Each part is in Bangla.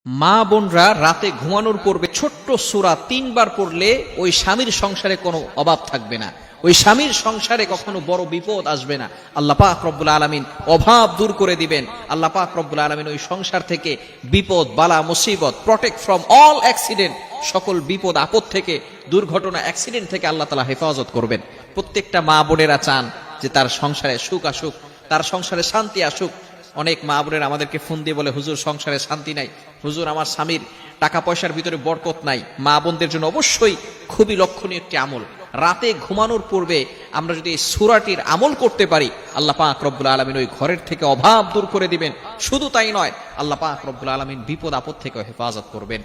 মা বোনরা রাতে ঘুমানোর পূর্বে ছোট্ট সূরা ৩ বার পড়লে ওই স্বামীর সংসারে কোনো অভাব থাকবে না, ওই স্বামীর সংসারে কখনো বড় বিপদ আসবে না। আল্লাহ পাক রব্বুল আলামিন অভাব দূর করে দিবেন। আল্লাহ পাক রব্বুল আলামিন ওই সংসার থেকে বিপদ বালা মুসিবত, প্রটেক্ট ফ্রম অল অ্যাক্সিডেন্ট, সকল বিপদ আপদ থেকে, দুর্ঘটনা অ্যাক্সিডেন্ট থেকে আল্লাহ তাআলা হেফাজত করবেন। প্রত্যেকটা মা বোনেরা চান যে তার সংসারে সুখ আসুক, তার সংসারে শান্তি আসুক। অনেক মা বোনেরা আমাদেরকে ফোন দিয়ে বলে, হুজুর সংসারে শান্তি নাই, হুজুর আমার স্বামীর টাকা পয়সার ভিতরে বরকত নাই। মা বোনদের জন্য অবশ্যই খুবই লক্ষণীয় একটি আমল, রাতে ঘুমানোর পূর্বে আমরা যদি এই সূরাটির আমল করতে পারি, আল্লাহ পাক রব্বুল আলামিন ওই ঘরের থেকে অভাব দূর করে দিবেন। শুধু তাই নয়, আল্লাহ পাক রব্বুল আলামিন বিপদ আপদ থেকে হেফাজত করবেন।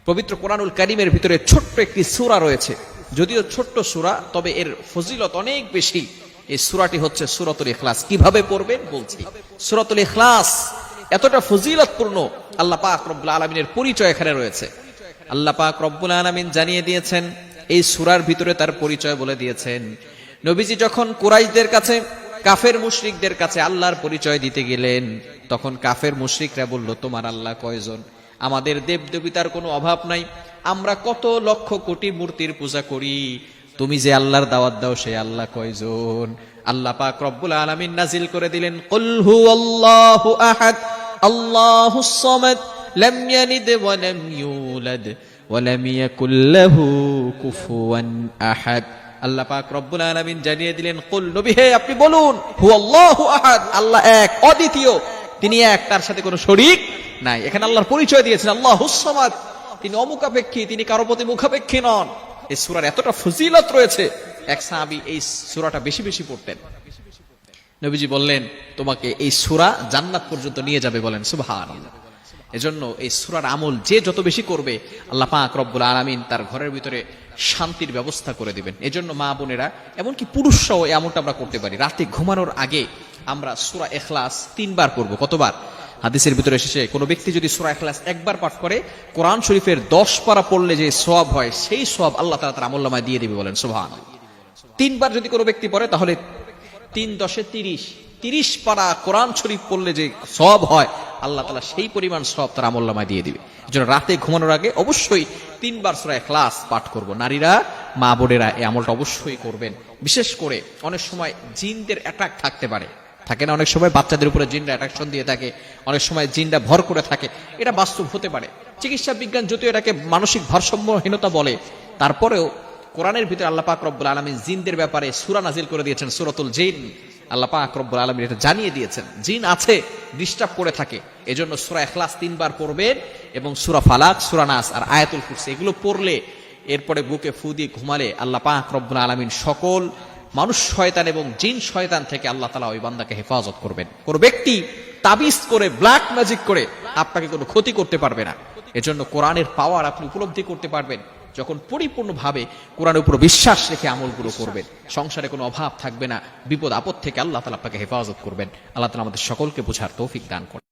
পবিত্র কোরআনুল কারীমের ভিতরে ছোট্ট একটি সূরা রয়েছে, যদিও ছোট্ট সূরা, তবে এর ফজিলত অনেক বেশি। এই সূরাটি হচ্ছে সূরাতুল ইখলাস। কিভাবে পড়বেন বলছি। সূরাতুল ইখলাস এতটা ফজিলতপূর্ণ, আল্লাহ পাক রব্বুল আলামিনের পরিচয় এখানে রয়েছে। আল্লাহ পাক রব্বুল আলামিন জানিয়ে দিয়েছেন, এই সূরার ভিতরে তার পরিচয় বলে দিয়েছেন। নবীজি যখন কুরাইশদের কাছে, কাফের মুশরিকদের কাছে আল্লাহর পরিচয় দিতে গেলেন, তখন কাফের মুশরিকরা বলল, তোমার আল্লাহ কয়জন? আমাদের দেবদেবতার কোনো অভাব নাই, আমরা কত লক্ষ কোটি মূর্তির পূজা করি, তুমি যে আল্লাহর দাওয়াত দাও সেই আল্লাহ কয়জন? আল্লাহ পাক রব্বুল আলামিন নাজিল করে দিলেন, কুল হুয়াল্লাহু আহাদ আল্লাহুস সামাদ লাম ইয়ালিদ ওয়া লাম ইউলাদ ওয়া লাম ইয়াকুল লাহু কুফুয়ান আহাদ। আল্লাহ পাক রব্বুল আলামিন জানিয়ে দিলেন, কুল, নবী হে আপনি বলুন, হুয়াল্লাহু আহাদ, আল্লাহ এক, অদ্বিতীয়, তিনি এক, তার সাথে কোনো শরীক নাই। এখানে আল্লাহর পরিচয় দিয়েছেন আল্লাহুস সামাদ, তিনি অমুখাপেক্ষী, তিনি কারো প্রতি মুখাপেক্ষী নন। এই সূরার এতটা ফজিলত রয়েছে, এক সাহাবী এই সূরাটা বেশি বেশি পড়তেন। নবীজি বললেন, তোমাকে এই সূরা জান্নাত পর্যন্ত নিয়ে যাবে, বলেন সুবহানাল্লাহ। এজন্য এই সূরার আমল যে যত বেশি করবে, আল্লাহ পাক রব্বুল আলামিন তার ঘরের ভিতরে শান্তির ব্যবস্থা করে দিবেন। এজন্য মা বোনেরা, এমনকি পুরুষরাও এই আমলটা আমরা করতে পারি। রাতে ঘুমানোর আগে আমরা সূরা ইখলাস ৩ বার পড়ব। কতবার? হাদিসের ভিতরে এসেছে, কোন ব্যক্তি যদি সূরা ইখলাস একবার পাঠ করে, কোরআন শরীফের 10 পারা পড়লে যে সওয়াব হয়, সেই সওয়াব আল্লাহ তাআলা তার আমলনামায় দিয়ে দিবে, বলেন সুবহানাল্লাহ। ৩ বার যদি কোনো ব্যক্তি পড়ে, তাহলে ৩ × 10 = 30 পারা কোরআন শরীফ পড়লে যে সওয়াব হয়, আল্লাহ তাআলা সেই পরিমাণ সওয়াব তার আমলনামায় দিয়ে দিবে। এজন্য রাতে ঘুমানোর আগে অবশ্যই 3 বার সূরা ইখলাস পাঠ করব। নারীরা, মা বোনেরা এই আমলটা অবশ্যই করবেন। বিশেষ করে অনেক সময় জিনদের অ্যাটাক থাকতে পারে, থাকে না? অনেক সময় বাচ্চাদের উপরে জিনরা অ্যাট্রাকশন দিয়ে থাকে, অনেক সময় জিনরা ভর করে থাকে, এটা বাস্তব হতে পারে। চিকিৎসা বিজ্ঞান যদিও এটাকে মানসিক ভারসাম্যহীনতা বলে, তারপরেও কোরআনের ভিতরে আল্লাহ পাক রব্বুল আলামিন জিনদের ব্যাপারে সূরা নাজিল করে দিয়েছেন, সূরাতুল জিন। আল্লাহ পাক রব্বুল আলামিন এটা জানিয়ে দিয়েছেন, জিন আছে, ডিস্টার্ব করে থাকে। এজন্য সূরা ইখলাস 3 বার পড়বেন, এবং সূরা ফালাক, সূরা নাস আর আয়াতুল কুরসি এগুলো পড়লে, এরপরে বুকে ফু দিয়ে ঘুমালে, আল্লাহ পাক রব্বুল আলামিন সকল মানুষ শয়তান এবং জিন শয়তান থেকে আল্লাহ তাআলা ওই বান্দাকে হেফাজত করবেন। কোন ব্যক্তি তাবিজ করে, ব্ল্যাক ম্যাজিক করে আপনাকে কোনো ক্ষতি করতে পারবে না। এজন্য কোরআনের পাওয়ার আপনি উপলব্ধি করতে পারবেন যখন পরিপূর্ণভাবে কোরআনের উপর বিশ্বাস রেখে আমলগুলো করবেন। সংসারে কোনো অভাব থাকবে না, বিপদ আপদ থেকে আল্লাহ তাআলা আপনাকে হেফাজত করবেন। আল্লাহ তাআলা আমাদের সকলকে বোঝার তৌফিক দান করুন।